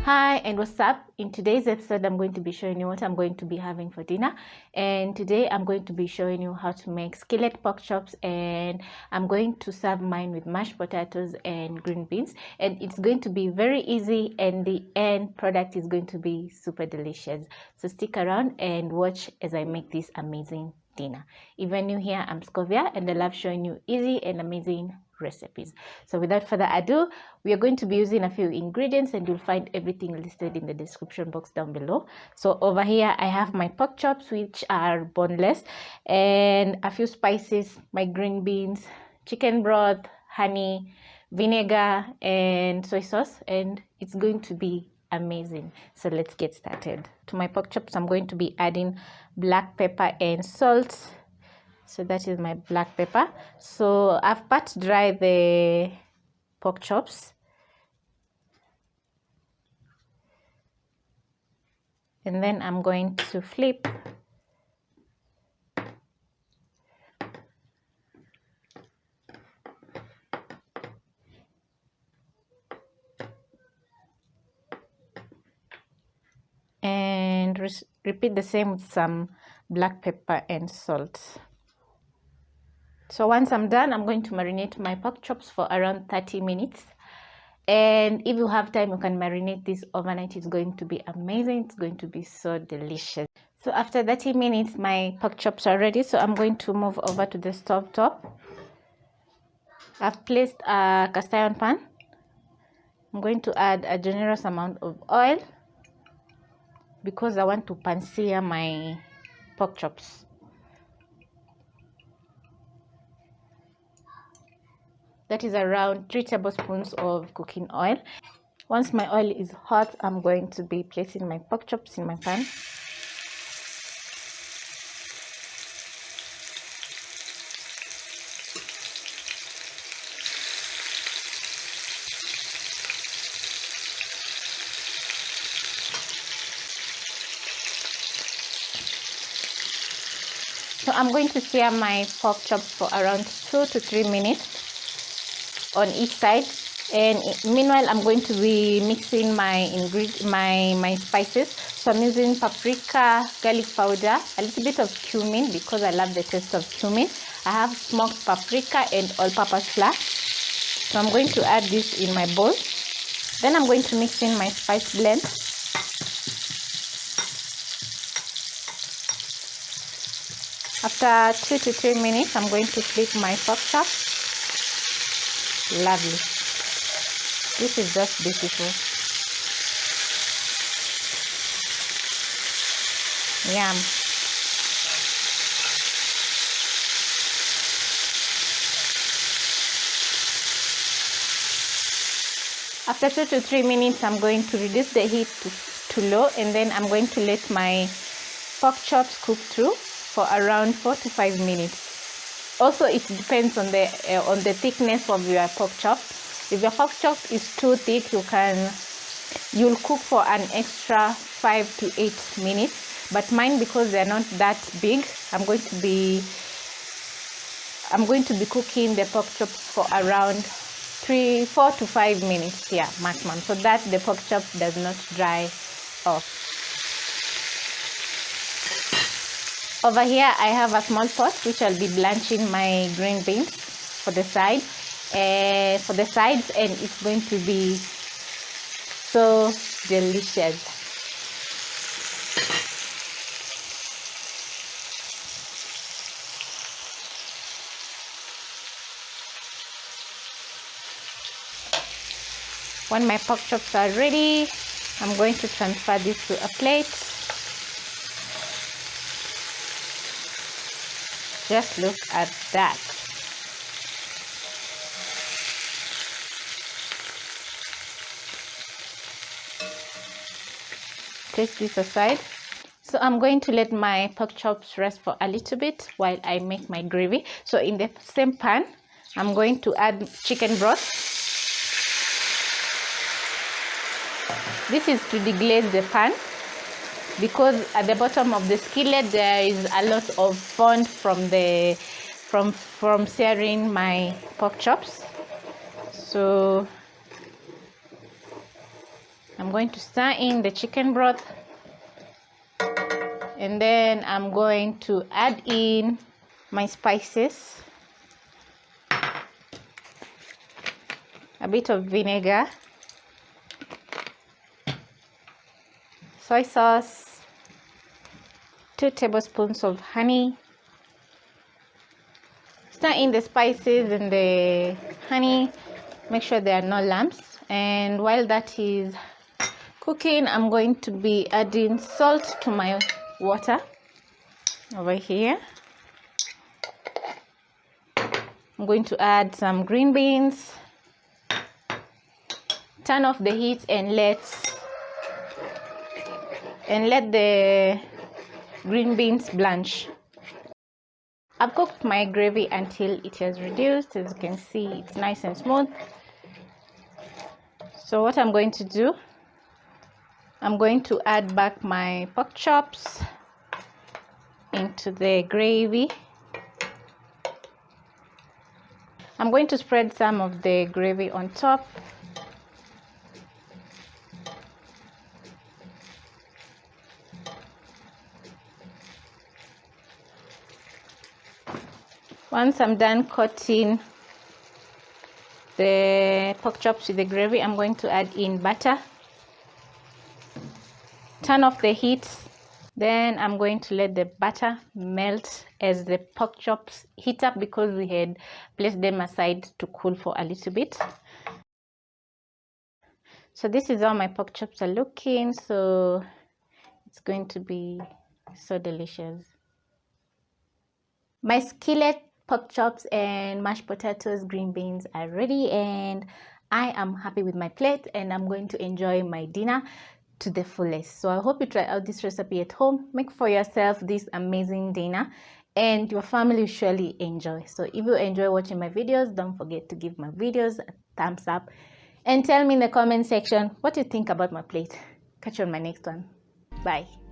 Hi and what's up? In today's episode I'm going to be showing you what I'm going to be having for dinner, and today I'm going to be showing you how to make skillet pork chops, and I'm going to serve mine with mashed potatoes and green beans, and it's going to be very easy and the end product is going to be super delicious. So stick around and watch as I make this amazing dinner. If you're new here, I'm Scovia and I love showing you easy and amazing recipes. So without further ado, we are going to be using a few ingredients and you'll find everything listed in the description box down below. So over here I have my pork chops, which are boneless, and a few spices, my green beans, chicken broth, honey, vinegar and soy sauce, and it's going to be amazing. So let's get started. To my pork chops I'm going to be adding black pepper and salt. So that is my black pepper. So I've pat dry the pork chops, and then I'm going to flip and repeat the same with some black pepper and salt. So once I'm done, I'm going to marinate my pork chops for around 30 minutes. And if you have time, you can marinate this overnight. It's going to be amazing. It's going to be so delicious. So after 30 minutes, my pork chops are ready. So I'm going to move over to the stove top. I've placed a cast iron pan. I'm going to add a generous amount of oil because I want to pan-sear my pork chops. That is around 3 tablespoons of cooking oil. Once my oil is hot, I'm going to be placing my pork chops in my pan. So I'm going to sear my pork chops for around 2 to 3 minutes on each side, and meanwhile I'm going to be mixing my spices. So I'm using paprika, garlic powder, a little bit of cumin because I love the taste of cumin. I have smoked paprika and all-purpose flour. So I'm going to add this in my bowl. Then I'm going to mix in my spice blend. After 2 to 3 minutes, I'm going to flip my pork chop. Lovely. This is just beautiful. Yum. After 2 to 3 minutes, I'm going to reduce the heat to low, and then I'm going to let my pork chops cook through for around 4 to 5 minutes. Also, it depends on the thickness of your pork chop. If your pork chop is too thick, you'll cook for an extra 5 to 8 minutes. But mine, because they're not that big, I'm going to be cooking the pork chops for around 4 to 5 minutes, yeah, maximum, so that the pork chop does not dry off. Over here I have a small pot which I'll be blanching my green beans for the sides, and it's going to be so delicious. When my pork chops are ready, I'm going to transfer this to a plate. Just look at that. Place this aside. So I'm going to let my pork chops rest for a little bit while I make my gravy. So in the same pan, I'm going to add chicken broth. This is to deglaze the pan, because at the bottom of the skillet there is a lot of fond from searing my pork chops. So I'm going to stir in the chicken broth, and then I'm going to add in my spices, a bit of vinegar, soy sauce, 2 tablespoons of honey. Stir in the spices and the honey, make sure there are no lumps, and while that is cooking, I'm going to be adding salt to my water over here. I'm going to add some green beans. Turn off the heat and let the green beans blanch. I've cooked my gravy until it has reduced. As you can see, it's nice and smooth. So what I'm going to do, I'm going to add back my pork chops into the gravy. I'm going to spread some of the gravy on top. Once I'm done coating the pork chops with the gravy, I'm going to add in butter. Turn off the heat. Then I'm going to let the butter melt as the pork chops heat up, because we had placed them aside to cool for a little bit. So this is how my pork chops are looking. So it's going to be so delicious. My skillet pork chops and mashed potatoes, green beans are ready, and I am happy with my plate, and I'm going to enjoy my dinner to the fullest. So I hope you try out this recipe at home. Make for yourself this amazing dinner, and your family will surely enjoy. So if you enjoy watching my videos, don't forget to give my videos a thumbs up and tell me in the comment section what you think about my plate. Catch you on my next one. Bye.